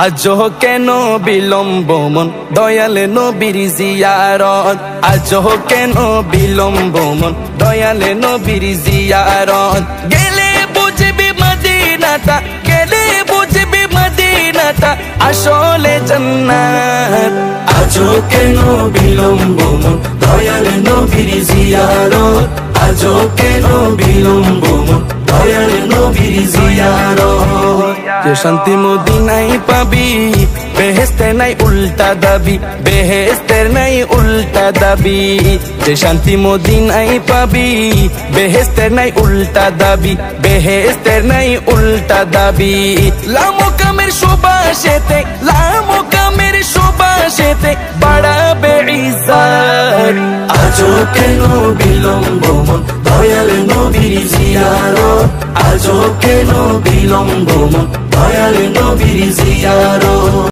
আজও কেন বিলম্ব মন দয়াল নবীর জিয়ারত, আজও কেন বিলম্ব মন দয়াল নবীর জিয়ারত। গেলে বুঝবি মদিনাটা, গেলে বুঝবি মদিনাটা আসলে জান্নাত। আজও কেন বিলম্ব মন দয়াল নবীর জিয়ারত, আজও কেন বিলম্ব মন দয়াল নবীর জিয়ারত। যে শান্তি মদিনায় পাবি বেহেশতের নাই উল্টা দাবি, বেহেশতের নাই উল্টা দাবি। যে শান্তি মদিনায় পাবি বেহেশতের নাই উল্টা দাবি, বেহেশতের নাই উল্টা দাবি। লামকামের সুবাসেতে, লামকামের সুবাসেতে বাড়াবে ইজ্জত। আজও কেন বিলম্ব মন দয়াল নবীর জিয়ারত, আজও কেন বিলম্ব মন দয়াল নবীর জিয়ারত।